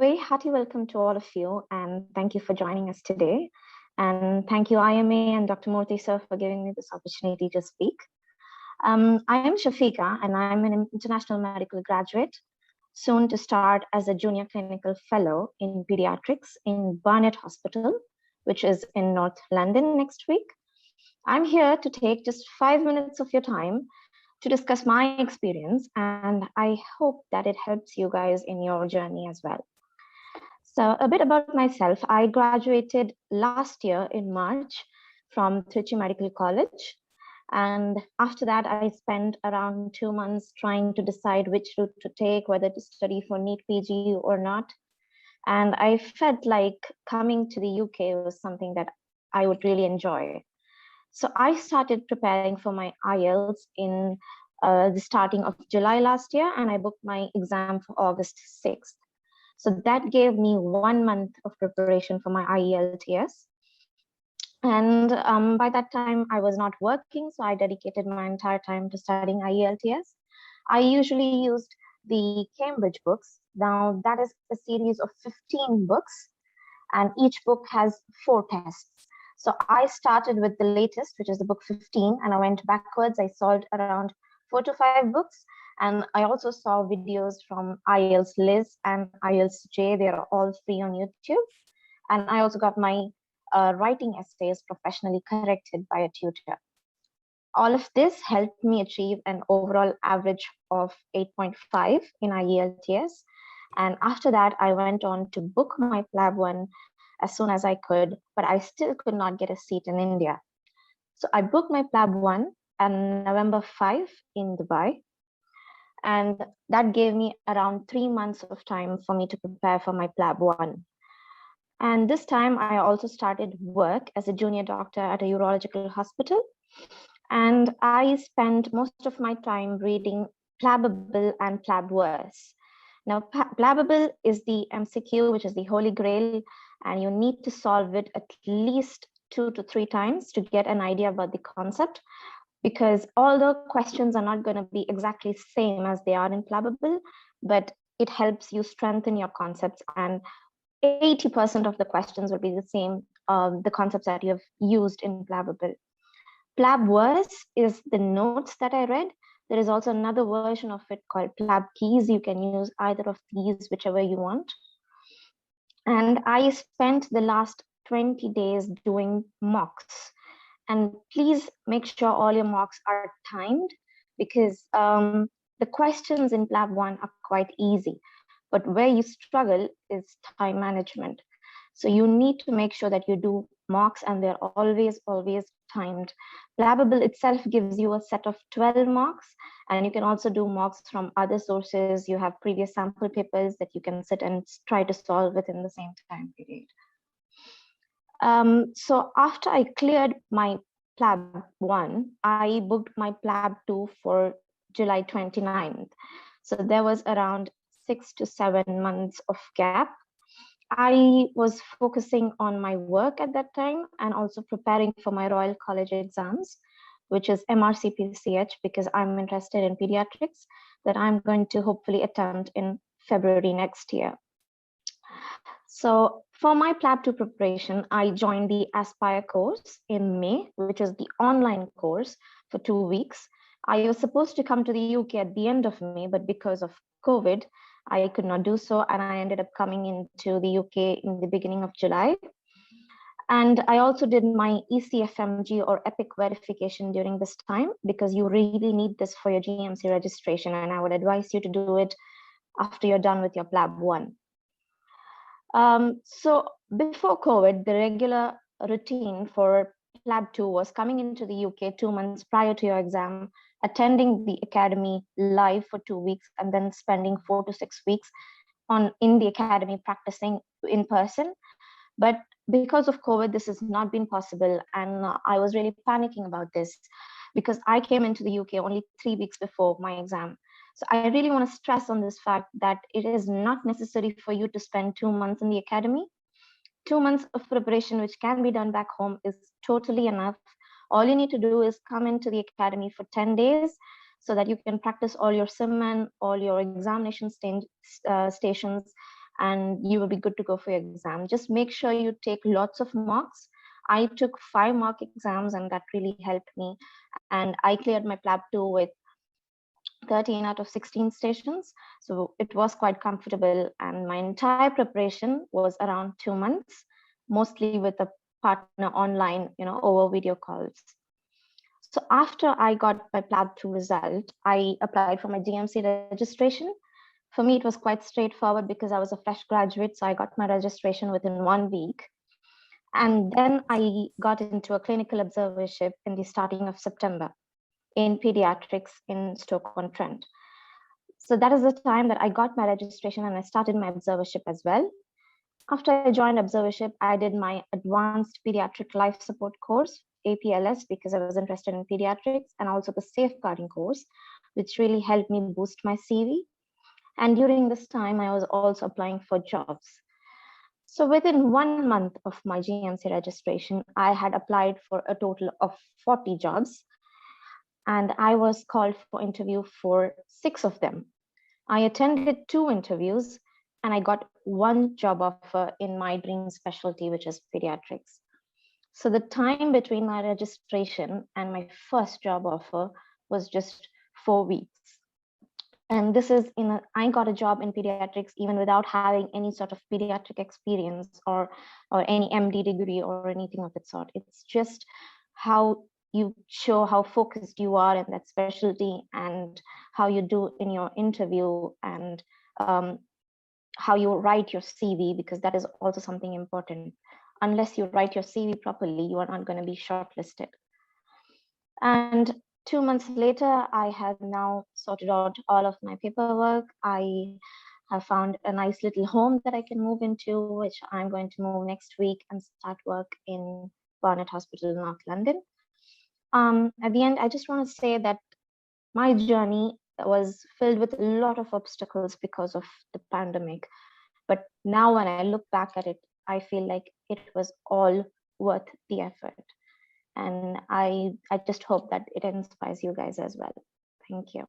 very hearty welcome to all of you, and thank you for joining us today. And thank you, IMA and Dr. Murthy sir, for giving me this opportunity to speak. I am Shafeeqa, and I'm an international medical graduate, soon to start as a junior clinical fellow in pediatrics in Barnet Hospital, which is in North London next week. I'm here to take just 5 minutes of your time to discuss my experience, and I hope that it helps you guys in your journey as well. So a bit about myself. I graduated last year in March from Trichy Medical College. And after that, I spent around 2 months trying to decide which route to take, whether to study for NEET-PG or not. And I felt like coming to the UK was something that I would really enjoy. So I started preparing for my IELTS in the starting of July last year, and I booked my exam for August 6th. So that gave me 1 month of preparation for my IELTS. And by that time, I was not working, so I dedicated my entire time to studying IELTS. I usually used the Cambridge books. Now, that is a series of 15 books, and each book has 4 tests. So I started with the latest, which is the book 15, and I went backwards. I solved around 4 to 5 books. And I also saw videos from IELTS Liz and IELTS J. They are all free on YouTube. And I also got my writing essays professionally corrected by a tutor. All of this helped me achieve an overall average of 8.5 in IELTS. And after that, I went on to book my PLAB 1 as soon as I could, but I still could not get a seat in India. So I booked my PLAB 1 on November 5 in Dubai. And that gave me around 3 months of time for me to prepare for my PLAB 1. And this time I also started work as a junior doctor at a urological hospital. And I spent most of my time reading PLABable and PLABverse. Now, PLABable is the MCQ, which is the holy grail, and you need to solve it at least 2 to 3 times to get an idea about the concept, because all the questions are not going to be exactly same as they are in PLABable, but it helps you strengthen your concepts, and 80% of the questions will be the same, the concepts that you have used in PLABable. PLABverse is the notes that I read. There is also another version of it called PLAB keys. You can use either of these, whichever you want. And I spent the last 20 days doing mocks. And please make sure all your mocks are timed, because the questions in PLAB 1 are quite easy, but where you struggle is time management. So you need to make sure that you do mocks, and they're always timed. PLABable itself gives you a set of 12 mocks, and you can also do mocks from other sources. You have previous sample papers that you can sit and try to solve within the same time period. So after I cleared my PLAB 1, I booked my PLAB 2 for July 29th. So there was around 6 to 7 months of gap. I was focusing on my work at that time and also preparing for my Royal College exams, which is MRCPCH, because I'm interested in pediatrics, that I'm going to hopefully attempt in February next year. So for my PLAB 2 preparation, I joined the Aspire course in May, which is the online course for 2 weeks. I was supposed to come to the UK at the end of May, but because of COVID, I could not do so, and I ended up coming into the UK in the beginning of July. And I also did my ECFMG or EPIC verification during this time, because you really need this for your GMC registration, and I would advise you to do it after you're done with your PLAB 1. So before COVID, the regular routine for PLAB 2 was coming into the UK 2 months prior to your exam, attending the academy live for 2 weeks, and then spending 4 to 6 weeks in the academy practicing in person. But because of COVID, this has not been possible, and I was really panicking about this, because I came into the UK only 3 weeks before my exam. So I really want to stress on this fact that it is not necessary for you to spend 2 months in the academy. 2 months of preparation, which can be done back home, is totally enough. All you need to do is come into the academy for 10 days so that you can practice all your SIMMAN, all your examination stations, and you will be good to go for your exam. Just make sure you take lots of mocks. I took 5 mock exams, and that really helped me. And I cleared my PLAB 2 with 13 out of 16 stations. So it was quite comfortable. And my entire preparation was around 2 months, mostly with a partner online, over video calls. So after I got my PLAB 2 result, I applied for my GMC registration. For me, it was quite straightforward because I was a fresh graduate. So I got my registration within 1 week. And then I got into a clinical observership in the starting of September in pediatrics in Stoke-on-Trent. So that is the time that I got my registration and I started my observership as well. After I joined observership, I did my advanced pediatric life support course, APLS, because I was interested in pediatrics, and also the safeguarding course, which really helped me boost my CV. And during this time, I was also applying for jobs. So within 1 month of my GMC registration, I had applied for a total of 40 jobs, and I was called for interview for 6 of them. I attended 2 interviews, and I got 1 job offer in my dream specialty, which is pediatrics. So the time between my registration and my first job offer was just 4 weeks. And this is I got a job in pediatrics even without having any sort of pediatric experience or any MD degree or anything of that sort. It's just how you show how focused you are in that specialty and how you do in your interview, and how you write your CV, because that is also something important. Unless you write your CV properly, you are not going to be shortlisted. And 2 months later, I have now sorted out all of my paperwork. I have found a nice little home that I can move into, which I'm going to move next week and start work in Barnet Hospital, North London. At the end, I just want to say that my journey was filled with a lot of obstacles because of the pandemic. But now when I look back at it, I feel like it was all worth the effort. And I just hope that it inspires you guys as well. Thank you.